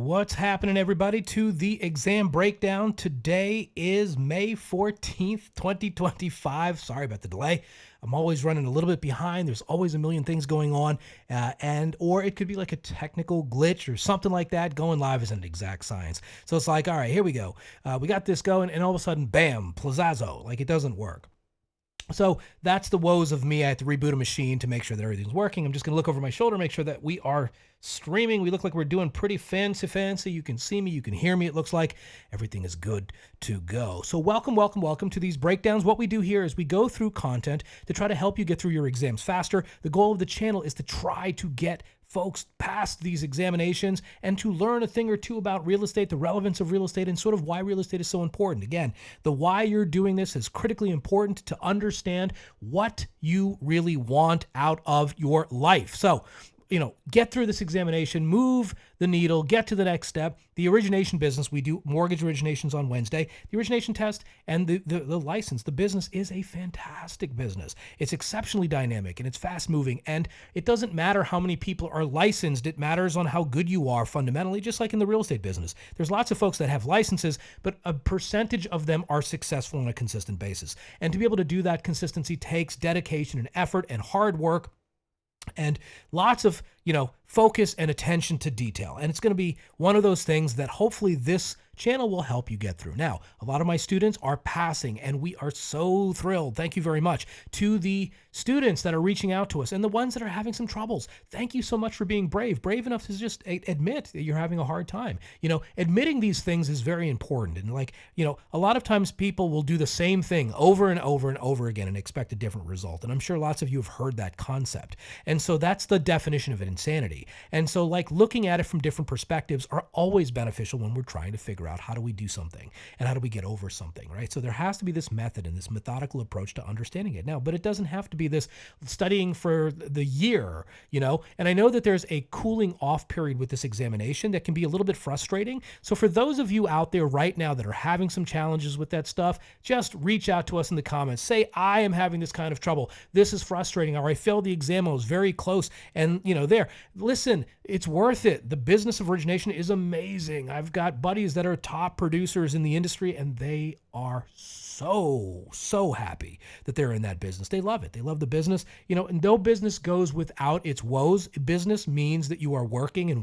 What's happening, everybody, to the exam breakdown? Today is May 14th, 2025. Sorry about the delay. I'm always running a little bit behind. There's always a million things going on, or it could be like a technical glitch or something like that. Going live isn't exact science. So it's like, all right, here we go. We got this going, and all of a sudden, bam, plazazzo, like it doesn't work. So that's the woes of me. I have to reboot a machine to make sure that everything's working. I'm just going to look over my shoulder, make sure that we are streaming. We look like we're doing pretty fancy. You can see me. You can hear me. It looks like everything is good to go. So welcome to these breakdowns. What we do here is we go through content to try to help you get through your exams faster. The goal of the channel is to try to get folks past these examinations and to learn a thing or two about real estate, the relevance of real estate, and sort of why real estate is so important. Again, the why you're doing this is critically important to understand what you really want out of your life. So, get through this examination, move the needle, get to the next step. The origination business, we do mortgage originations on Wednesday. The origination test and the license, the business is a fantastic business. It's exceptionally dynamic and it's fast moving. And it doesn't matter how many people are licensed. It matters on how good you are fundamentally, just like in the real estate business. There's lots of folks that have licenses, but a percentage of them are successful on a consistent basis. And to be able to do that, consistency takes dedication and effort and hard work and lots of, focus and attention to detail. And it's going to be one of those things that hopefully this channel will help you get through. Now, a lot of my students are passing, and we are so thrilled. Thank you very much to the students that are reaching out to us and the ones that are having some troubles. Thank you so much for being brave enough to just admit that you're having a hard time. Admitting these things is very important. And a lot of times people will do the same thing over and over and over again and expect a different result. And I'm sure lots of you have heard that concept. And so that's the definition of insanity. And so looking at it from different perspectives are always beneficial when we're trying to figure out how do we do something and how do we get over something, right? So there has to be this method and this methodical approach to understanding it now, but it doesn't have to be this studying for the year, and I know that there's a cooling off period with this examination that can be a little bit frustrating. So for those of you out there right now that are having some challenges with that stuff, just reach out to us in the comments. Say, I am having this kind of trouble. This is frustrating, or I failed the exam. I was very close. And listen, it's worth it. The business of origination is amazing. I've got buddies that are top producers in the industry, and they are so happy that they're in that business. They love it. They love the business, and no business goes without its woes. Business means that you are working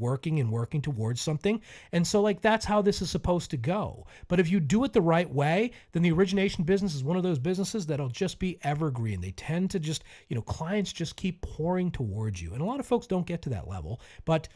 towards something. And so that's how this is supposed to go. But if you do it the right way, then the origination business is one of those businesses that'll just be evergreen. They tend to just, clients just keep pouring towards you. And a lot of folks don't get to that level, but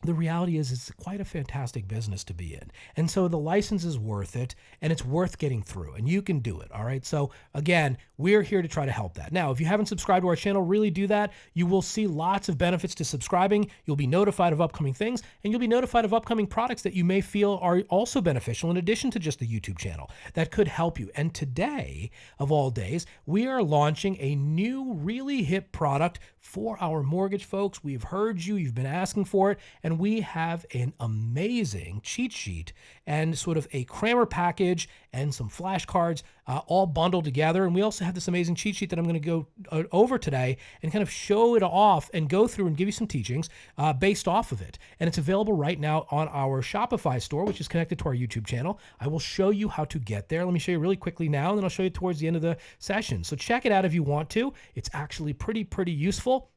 the reality is it's quite a fantastic business to be in. And so the license is worth it, and it's worth getting through, and you can do it. All right. So again, we're here to try to help that. Now, if you haven't subscribed to our channel, really do that. You will see lots of benefits to subscribing. You'll be notified of upcoming things, and you'll be notified of upcoming products that you may feel are also beneficial in addition to just the YouTube channel that could help you. And today, of all days, we are launching a new, really hip product for our mortgage folks. We've heard you. You've been asking for it. And we have an amazing cheat sheet and sort of a crammer package and some flashcards all bundled together. And we also have this amazing cheat sheet that I'm going to go over today and kind of show it off and go through and give you some teachings based off of it. And it's available right now on our Shopify store, which is connected to our YouTube channel. I will show you how to get there. Let me show you really quickly now, and then I'll show you towards the end of the session. So check it out if you want to. It's actually pretty useful.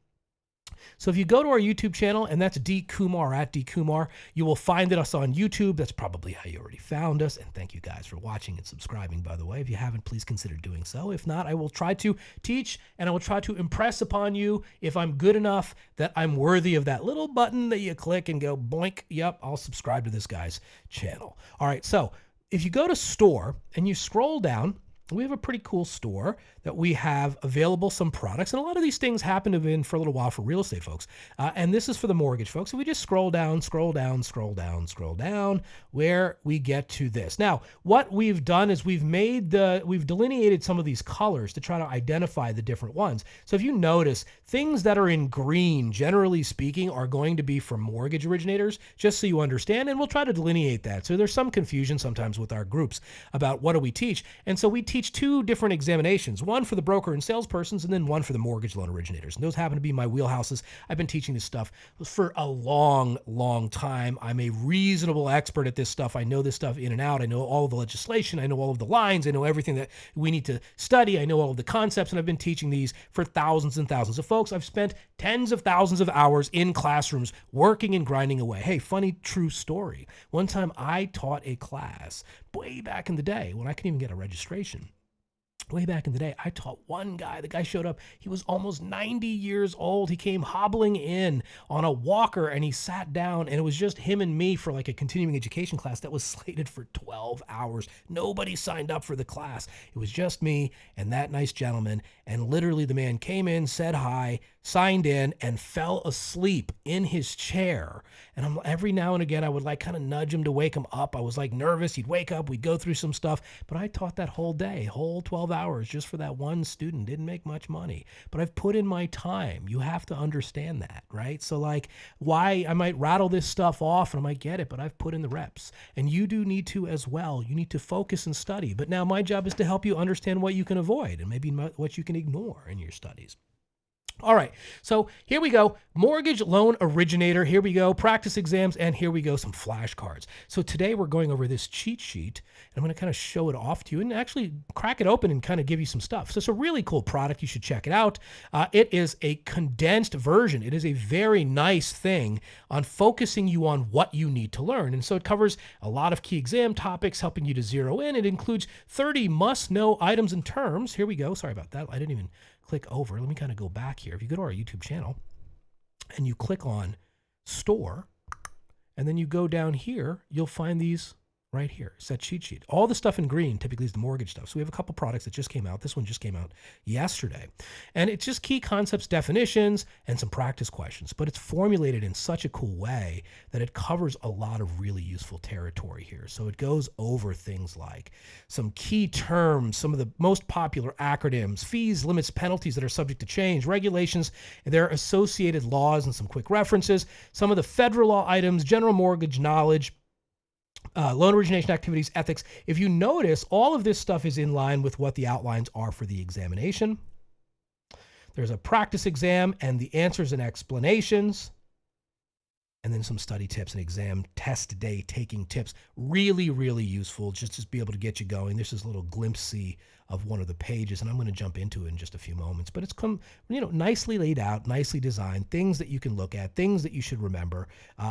So if you go to our YouTube channel, and that's D Kumar at D Kumar, you will find us on YouTube. That's probably how you already found us. And thank you guys for watching and subscribing, by the way. If you haven't, please consider doing so. If not, I will try to teach, and I will try to impress upon you, if I'm good enough, that I'm worthy of that little button that you click and go boink, yep, I'll subscribe to this guy's channel. All right, so if you go to store and you scroll down, we have a pretty cool store that we have available some products. And a lot of these things happen to have been for a little while for real estate folks. And this is for the mortgage folks. So we just scroll down, where we get to this. Now, what we've done is we've delineated some of these colors to try to identify the different ones. So if you notice, things that are in green, generally speaking, are going to be for mortgage originators, just so you understand. And we'll try to delineate that. So there's some confusion sometimes with our groups about what do we teach. And so we teach teach 2 different examinations, one for the broker and salespersons and then one for the mortgage loan originators. And those happen to be my wheelhouses. I've been teaching this stuff for a long, long time. I'm a reasonable expert at this stuff. I know this stuff in and out. I know all of the legislation. I know all of the lines. I know everything that we need to study. I know all of the concepts, and I've been teaching these for thousands and thousands of folks. I've spent tens of thousands of hours in classrooms working and grinding away. Hey, funny, true story. One time I taught a class way back in the day when I couldn't even get a registration. Way back in the day, I taught one guy. The guy showed up. He was almost 90 years old. He came hobbling in on a walker and he sat down, and it was just him and me for like a continuing education class that was slated for 12 hours. Nobody signed up for the class. It was just me and that nice gentleman. And literally the man came in, said hi, signed in, and fell asleep in his chair. And every now and again, I would like kind of nudge him to wake him up. I was like nervous. He'd wake up. We'd go through some stuff. But I taught that whole day, whole 12 hours just for that one student. Didn't make much money. But I've put in my time. You have to understand that, right? So like why I might rattle this stuff off and I might get it, but I've put in the reps. And you do need to as well. You need to focus and study. But now my job is to help you understand what you can avoid and maybe what you can ignore in your studies. All right, so here we go. Mortgage loan originator. Here we go. Practice exams. And here we go. Some flashcards. So today we're going over this cheat sheet. And I'm going to kind of show it off to you and actually crack it open and kind of give you some stuff. So it's a really cool product. You should check it out. It is a condensed version. It is a very nice thing on focusing you on what you need to learn. And so it covers a lot of key exam topics, helping you to zero in. It includes 30 must-know items and terms. Here we go. Sorry about that. I didn't even click over. Let me kind of go back here. If you go to our YouTube channel and you click on store, and then you go down here, you'll find these right here. It's that cheat sheet. All the stuff in green typically is the mortgage stuff. So we have a couple products that just came out. This one just came out yesterday. And it's just key concepts, definitions, and some practice questions. But it's formulated in such a cool way that it covers a lot of really useful territory here. So it goes over things like some key terms, some of the most popular acronyms, fees, limits, penalties that are subject to change, regulations, their associated laws, and some quick references, some of the federal law items, general mortgage knowledge, loan origination activities, ethics. If you notice, all of this stuff is in line with what the outlines are for the examination. There's a practice exam and the answers and explanations, and then some study tips and exam test day taking tips. Really, really useful just to be able to get you going. This is a little glimpse-y of one of the pages, and I'm going to jump into it in just a few moments. But it's nicely laid out, nicely designed, things that you can look at, things that you should remember,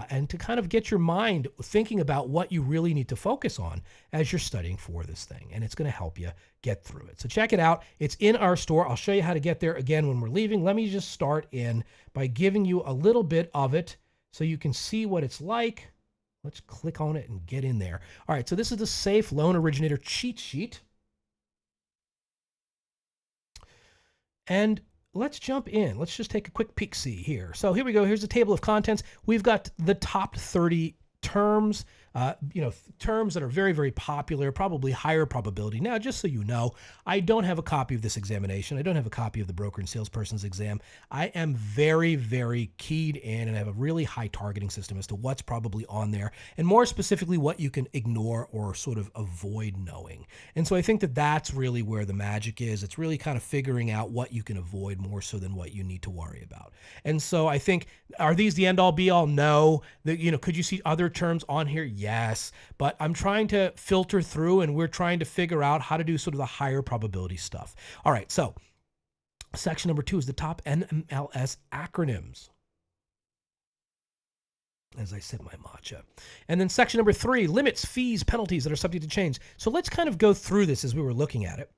and to kind of get your mind thinking about what you really need to focus on as you're studying for this thing. And it's going to help you get through it. So check it out. It's in our store. I'll show you how to get there again when we're leaving. Let me just start in by giving you a little bit of it so you can see what it's like. Let's click on it and get in there. All right, so this is the SAFE Loan Originator cheat sheet. And let's jump in. Let's just take a quick peek-see here. So here we go. Here's the table of contents. We've got the top 30 terms, terms that are very, very popular, probably higher probability. Now, just so you know, I don't have a copy of this examination. I don't have a copy of the broker and salesperson's exam. I am very, very keyed in, and I have a really high targeting system as to what's probably on there, and more specifically, what you can ignore or sort of avoid knowing. And so I think that that's really where the magic is. It's really kind of figuring out what you can avoid more so than what you need to worry about. And so I think, are these the end all be all? No. Could you see other terms on here? Yes. But I'm trying to filter through, and we're trying to figure out how to do sort of the higher probability stuff. All right. So section number 2 is the top NMLS acronyms, as I sip my matcha. And then section number 3, limits, fees, penalties that are subject to change. So let's kind of go through this as we were looking at it.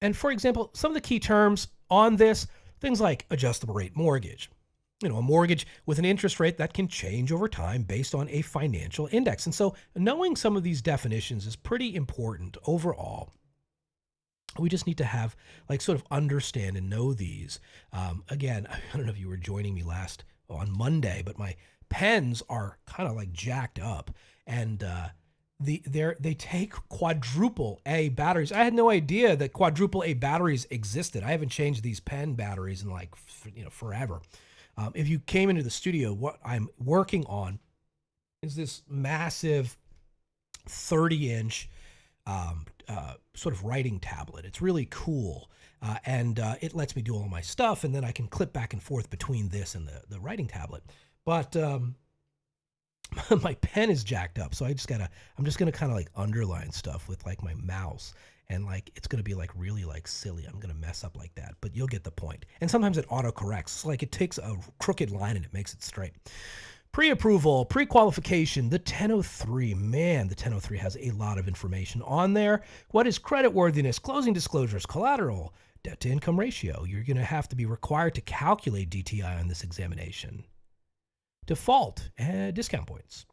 And for example, some of the key terms on this, things like adjustable rate mortgage. A mortgage with an interest rate that can change over time based on a financial index. And so knowing some of these definitions is pretty important overall. We just need to have, sort of understand and know these. Again, I don't know if you were joining me on Monday, but my pens are kind of jacked up, and they take quadruple A batteries. I had no idea that quadruple A batteries existed. I haven't changed these pen batteries in forever. If you came into the studio, what I'm working on is this massive 30-inch sort of writing tablet. It's really cool. And it lets me do all my stuff, and then I can clip back and forth between this and the writing tablet. But my pen is jacked up, so I'm just gonna kind of like underline stuff with like my mouse, and like it's gonna be like really like silly. I'm gonna mess up like that, but you'll get the point. And sometimes it autocorrects. It's like it takes a crooked line and it makes it straight. Pre-approval, pre-qualification, the 1003, man, the 1003 has a lot of information on there. What is creditworthiness, closing disclosures, collateral, debt to income ratio? You're going to have to be required to calculate DTI on this examination. Default, discount points.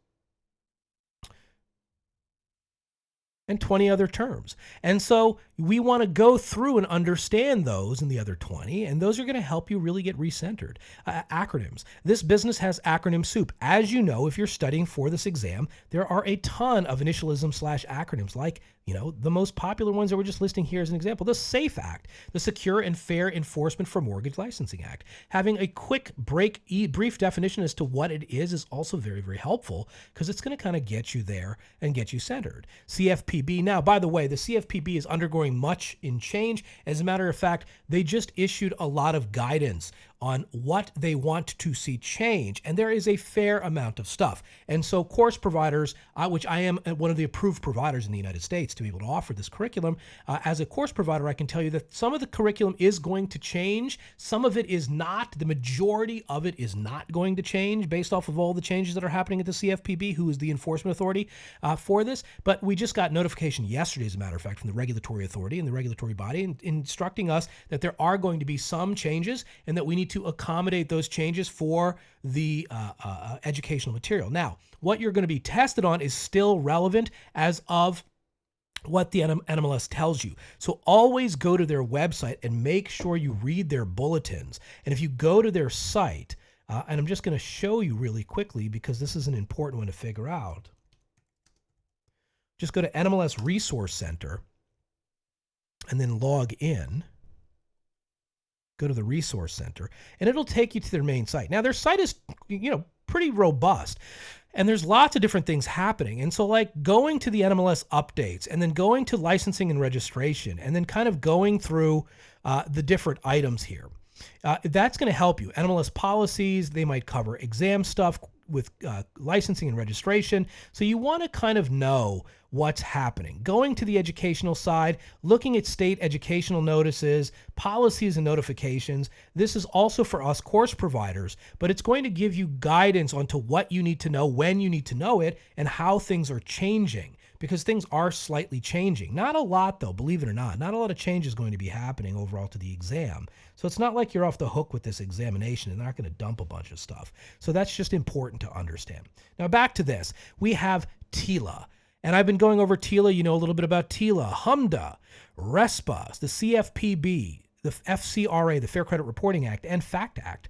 And 20 other terms. And so we want to go through and understand those in the other 20, and those are going to help you really get recentered. Acronyms. This business has acronym soup. As you know, if you're studying for this exam, there are a ton of initialism/acronyms, like, the most popular ones that we're just listing here as an example. The SAFE Act, the Secure and Fair Enforcement for Mortgage Licensing Act. Having a quick brief definition as to what it is also very, very helpful, because it's going to kind of get you there and get you centered. CFPB. Now, by the way, the CFPB is undergoing much in change. As a matter of fact, they just issued a lot of guidance on what they want to see change, and there is a fair amount of stuff. And so course providers, which I am one of the approved providers in the United States to be able to offer this curriculum, as a course provider, I can tell you that some of the curriculum is going to change. Some of it is not. The majority of it is not going to change based off of all the changes that are happening at the CFPB, who is the enforcement authority for this. But we just got notification yesterday, as a matter of fact, from the regulatory authority and the regulatory body instructing us that there are going to be some changes and that we need to accommodate those changes for the educational material. Now, what you're going to be tested on is still relevant as of what the NMLS tells you. So always go to their website and make sure you read their bulletins. And if you go to their site, and I'm just going to show you really quickly because this is an important one to figure out. Just go to NMLS Resource Center and then log in. Go to the Resource Center, and it'll take you to their main site. Now, their site is, pretty robust, and there's lots of different things happening. And so, like, going to the NMLS updates and then going to licensing and registration and then kind of going through the different items here, that's going to help you. NMLS policies, they might cover exam stuff with licensing and registration. So you want to kind of know what's happening. Going to the educational side, looking at state educational notices, policies and notifications. This is also for us course providers, but it's going to give you guidance onto what you need to know, when you need to know it, and how things are changing, because things are slightly changing. Not a lot, though, believe it or not. Not a lot of change is going to be happening overall to the exam. So it's not like you're off the hook with this examination and they're not going to dump a bunch of stuff. So that's just important to understand. Now back to this. We have TILA. And I've been going over TILA. You know a little bit about TILA, HMDA, RESPA, the CFPB, the FCRA, the Fair Credit Reporting Act, and FACT Act,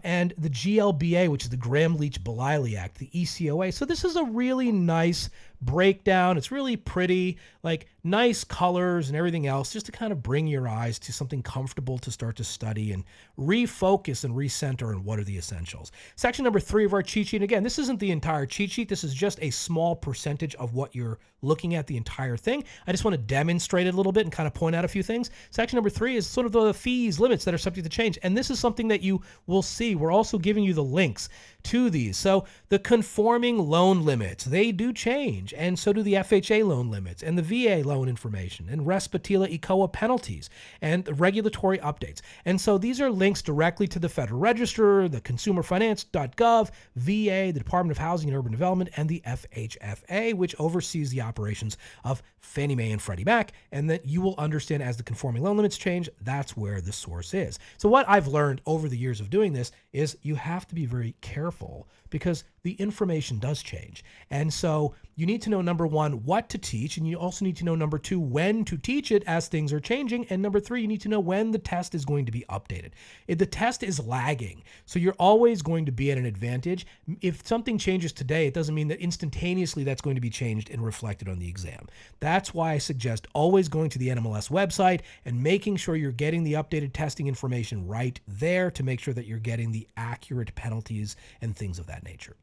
and the GLBA, which is the Graham-Leach-Bliley Act, the ECOA. So this is a really nice breakdown. It's really pretty, like nice colors and everything else, just to kind of bring your eyes to something comfortable to start to study and refocus and recenter on what are the essentials. Section number 3 of our cheat sheet. Again, this isn't the entire cheat sheet. This is just a small percentage of what you're looking at, the entire thing. I just want to demonstrate it a little bit and kind of point out a few things. Section number 3 is sort of the fees, limits that are subject to change. And this is something that you will see. We're also giving you the links to these. So the conforming loan limits, they do change, and so do the FHA loan limits and the VA loan information and RESPA, TILA, ECOA penalties and the regulatory updates. And so these are links directly to the Federal Register, the consumerfinance.gov, VA, the Department of Housing and Urban Development, and the FHFA, which oversees the operations of Fannie Mae and Freddie Mac, and that you will understand as the conforming loan limits change, that's where the source is. So what I've learned over the years of doing this is you have to be very careful because the information does change. And so you need to know, number 1, what to teach, and you also need to know, number 2, when to teach it as things are changing, and number 3, you need to know when the test is going to be updated. If the test is lagging, so you're always going to be at an advantage. If something changes today, it doesn't mean that instantaneously that's going to be changed and reflected on the exam. That's why I suggest always going to the NMLS website and making sure you're getting the updated testing information right there to make sure that you're getting the accurate penalties and things of that nature.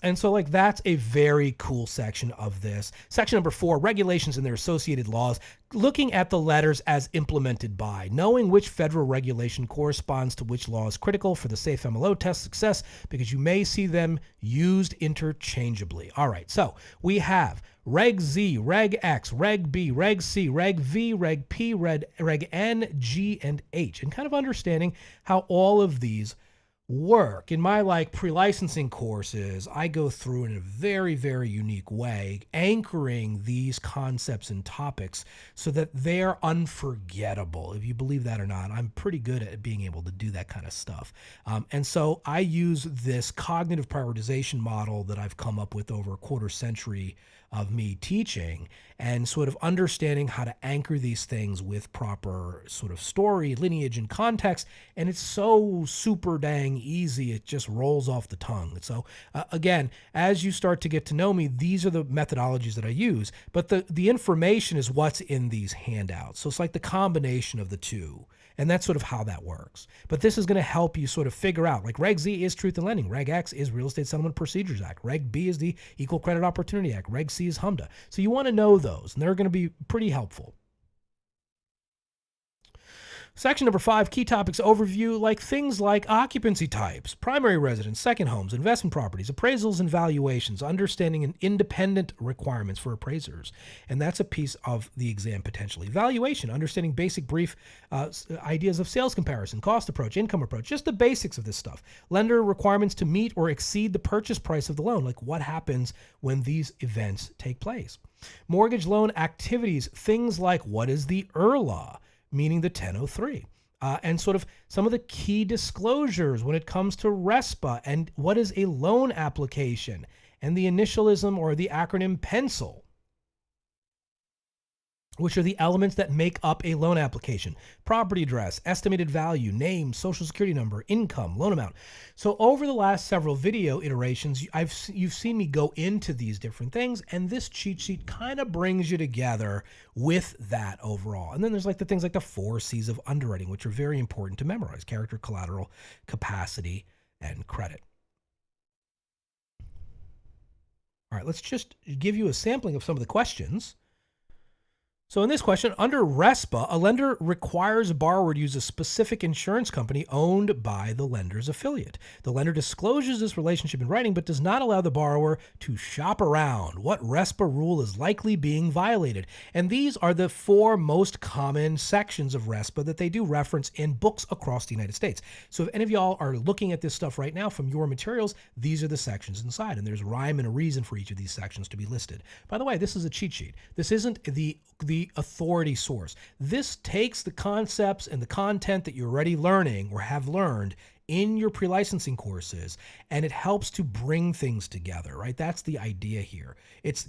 And so, like, that's a very cool section of this. Section number 4, regulations and their associated laws, looking at the letters as implemented by. Knowing which federal regulation corresponds to which law is critical for the SAFE MLO test success, because you may see them used interchangeably. All right, so we have Reg Z, Reg X, Reg B, Reg C, Reg V, Reg P, Reg N, G, and H, and kind of understanding how all of these work. In my pre-licensing courses, I go through in a very, very unique way, anchoring these concepts and topics so that they're unforgettable. If you believe that or not, I'm pretty good at being able to do that kind of stuff. And so I use this cognitive prioritization model that I've come up with over a quarter century of me teaching, and sort of understanding how to anchor these things with proper sort of story, lineage, and context. And it's so super dang easy. It just rolls off the tongue. And so again, as you start to get to know me, these are the methodologies that I use, but the information is what's in these handouts. So it's like the combination of the two. And that's sort of how that works. But this is going to help you sort of figure out, like Reg Z is Truth in Lending. Reg X is Real Estate Settlement Procedures Act. Reg B is the Equal Credit Opportunity Act. Reg C is HMDA. So you want to know those, and they're going to be pretty helpful. Section number 5, key topics overview, like things like occupancy types, primary residence, second homes, investment properties, appraisals and valuations, understanding and independent requirements for appraisers. And that's a piece of the exam potentially. Valuation, understanding basic brief ideas of sales comparison, cost approach, income approach, just the basics of this stuff. Lender requirements to meet or exceed the purchase price of the loan, like what happens when these events take place. Mortgage loan activities, things like what is the ERLA, meaning the 1003, and sort of some of the key disclosures when it comes to RESPA and what is a loan application, and the initialism or the acronym PENCIL, which are the elements that make up a loan application. Property address, estimated value, name, social security number, income, loan amount. So over the last several video iterations, you've seen me go into these different things, and this cheat sheet kind of brings you together with that overall. And then there's like the things like the 4 C's of underwriting, which are very important to memorize: character, collateral, capacity, and credit. All right, let's just give you a sampling of some of the questions. So in this question, under RESPA, a lender requires a borrower to use a specific insurance company owned by the lender's affiliate. The lender discloses this relationship in writing, but does not allow the borrower to shop around. What RESPA rule is likely being violated? And these are the 4 most common sections of RESPA that they do reference in books across the United States. So if any of y'all are looking at this stuff right now from your materials, these are the sections inside, and there's a rhyme and a reason for each of these sections to be listed. By the way, this is a cheat sheet. This isn't the authority source. This takes the concepts and the content that you're already learning or have learned in your pre-licensing courses, and it helps to bring things together, right? That's the idea here. It's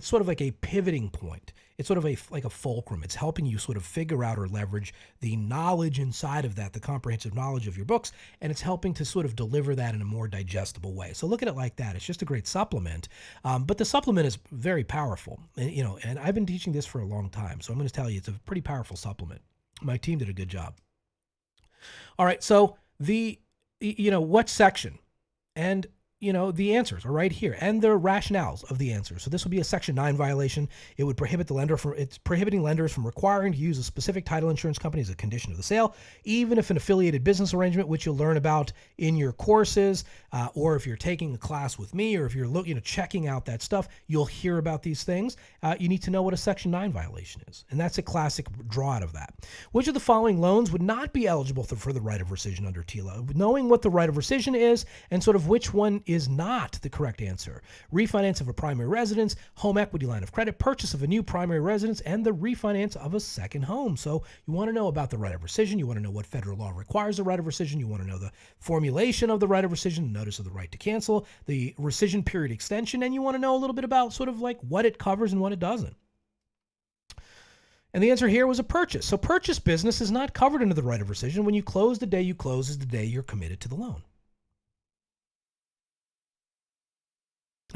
sort of like a pivoting point. It's sort of like a fulcrum. It's helping you sort of figure out or leverage the knowledge inside of that, the comprehensive knowledge of your books, and it's helping to sort of deliver that in a more digestible way. So look at it like that. It's just a great supplement, but the supplement is very powerful. And I've been teaching this for a long time, so I'm going to tell you it's a pretty powerful supplement. My team did a good job. All right, so what section? And the answers are right here, and the rationales of the answers. So this will be a Section 9 violation. It would prohibit it's prohibiting lenders from requiring to use a specific title insurance company as a condition of the sale, even if an affiliated business arrangement, which you'll learn about in your courses, or if you're taking a class with me, or if you're checking out that stuff, you'll hear about these things. You need to know what a Section 9 violation is, and that's a classic draw out of that. Which of the following loans would not be eligible for the right of rescission under TILA? Knowing what the right of rescission is, and sort of which one is not the correct answer. Refinance of a primary residence, home equity line of credit, purchase of a new primary residence, and the refinance of a second home. So you want to know about the right of rescission. You want to know what federal law requires the right of rescission. You want to know the formulation of the right of rescission, notice of the right to cancel, the rescission period extension, and you want to know a little bit about sort of like what it covers and what it doesn't. And the answer here was a purchase. So purchase business is not covered under the right of rescission. When you close, the day you close is the day you're committed to the loan.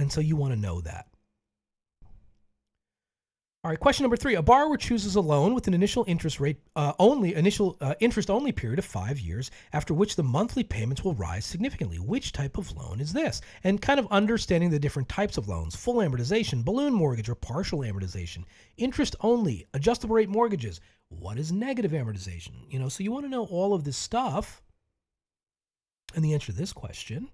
And so you want to know that. All right, question number 3. A borrower chooses a loan with an initial interest only period of 5 years, after which the monthly payments will rise significantly. Which type of loan is this? And kind of understanding the different types of loans: full amortization, balloon mortgage, or partial amortization, interest only, adjustable rate mortgages. What is negative amortization? So you want to know all of this stuff. And the answer to this question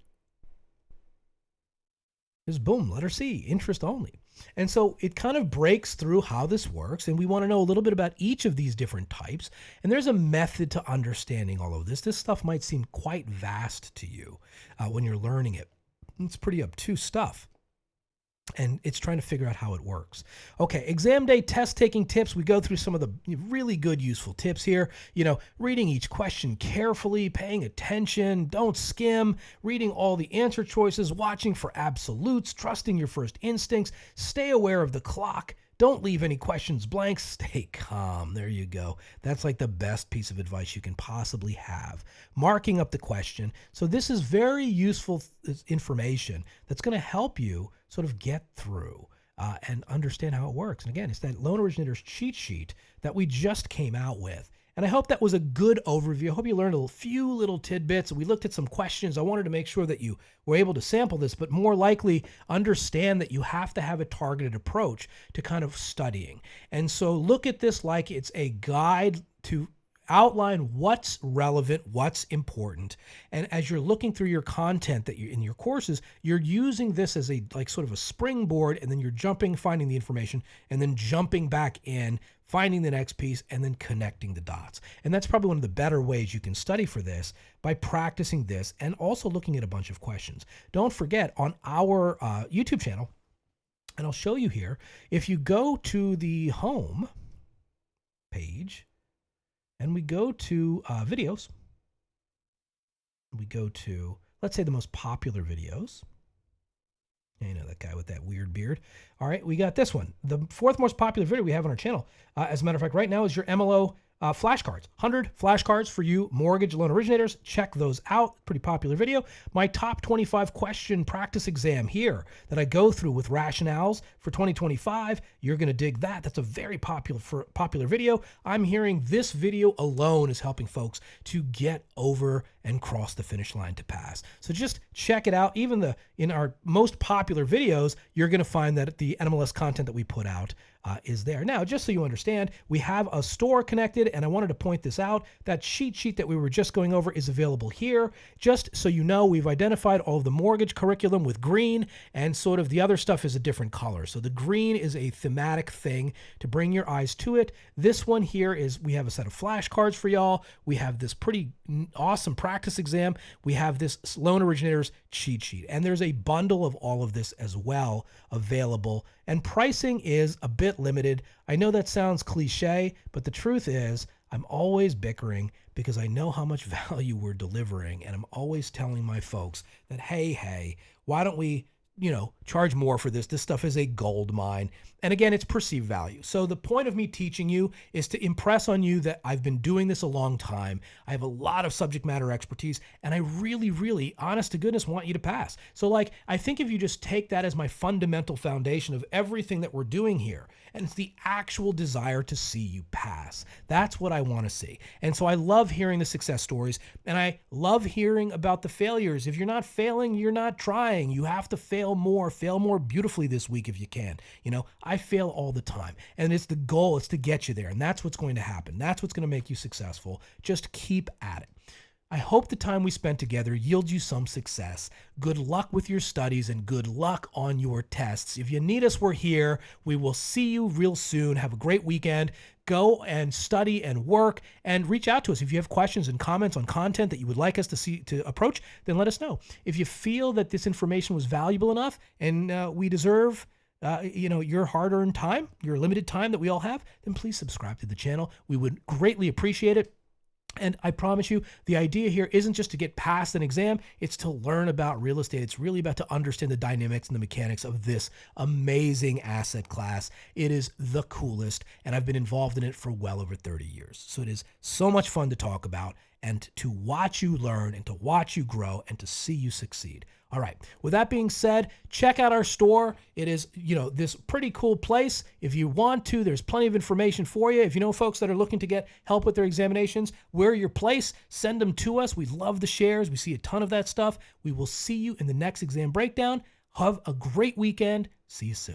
is boom, letter C, interest only. And so it kind of breaks through how this works, and we want to know a little bit about each of these different types. And there's a method to understanding all of this. This stuff might seem quite vast to you when you're learning it. It's pretty obtuse stuff, and it's trying to figure out how it works. Okay, exam day test taking tips. We go through some of the really good, useful tips here. Reading each question carefully, paying attention, don't skim, reading all the answer choices, watching for absolutes, trusting your first instincts, stay aware of the clock. Don't leave any questions blank. Stay calm. There you go. That's like the best piece of advice you can possibly have. Marking up the question. So this is very useful information that's going to help you sort of get through and understand how it works. And again, it's that Loan Originator's cheat sheet that we just came out with. And I hope that was a good overview. I hope you learned a few little tidbits. We looked at some questions. I wanted to make sure that you were able to sample this, but more likely understand that you have to have a targeted approach to kind of studying. And so look at this like it's a guide to outline what's relevant, what's important. And as you're looking through your content that you in your courses, you're using this as a sort of a springboard, and then you're finding the information, and then jumping back in, finding the next piece, and then connecting the dots. And that's probably one of the better ways you can study for this, by practicing this and also looking at a bunch of questions. Don't forget, on our YouTube channel, and I'll show you here, if you go to the home page, and we go to videos, we go to, let's say, the most popular videos. That guy with that weird beard. All right, we got this one. The 4th most popular video we have on our channel, as a matter of fact, right now, is your MLO flashcards. 100 flashcards for you mortgage loan originators. Check those out. Pretty popular video. My top 25 question practice exam here that I go through with rationales for 2025. You're going to dig that. That's a very popular video. I'm hearing this video alone is helping folks to get over and cross the finish line to pass. So just check it out. Even in our most popular videos, you're going to find that the NMLS content that we put out is there. Now, just so you understand, we have a store connected, and I wanted to point this out. That cheat sheet that we were just going over is available here. Just so you know, we've identified all of the mortgage curriculum with green, and sort of the other stuff is a different color. So the green is a thematic thing to bring your eyes to it. This one here is, we have a set of flashcards for y'all. We have this pretty awesome practice exam. We have this Loan Originator's cheat sheet, and there's a bundle of all of this as well available. And pricing is a bit limited. I know that sounds cliche, but the truth is I'm always bickering because I know how much value we're delivering. And I'm always telling my folks that, hey, why don't we, charge more for this? This stuff is a gold mine. And again, it's perceived value. So the point of me teaching you is to impress on you that I've been doing this a long time. I have a lot of subject matter expertise, and I really, really, honest to goodness, want you to pass. So I think if you just take that as my fundamental foundation of everything that we're doing here, and it's the actual desire to see you pass. That's what I want to see. And so I love hearing the success stories, and I love hearing about the failures. If you're not failing, you're not trying. You have to fail more beautifully this week if you can. I fail all the time, and it's the goal. It's to get you there, and that's what's going to happen. That's what's going to make you successful. Just keep at it. I hope the time we spent together yields you some success. Good luck with your studies, and good luck on your tests. If you need us, we're here. We will see you real soon. Have a great weekend. Go and study and work, and reach out to us. If you have questions and comments on content that you would like us to approach, then let us know. If you feel that this information was valuable enough, and we deserve your hard-earned time, your limited time that we all have, then please subscribe to the channel. We would greatly appreciate it. And I promise you, the idea here isn't just to get past an exam. It's to learn about real estate. It's really about to understand the dynamics and the mechanics of this amazing asset class. It is the coolest, and I've been involved in it for well over 30 years. So it is so much fun to talk about, and to watch you learn, and to watch you grow, and to see you succeed. All right. With that being said, check out our store. It is, this pretty cool place. If you want to, there's plenty of information for you. If you know folks that are looking to get help with their examinations, we're your place. Send them to us. We love the shares. We see a ton of that stuff. We will see you in the next exam breakdown. Have a great weekend. See you soon.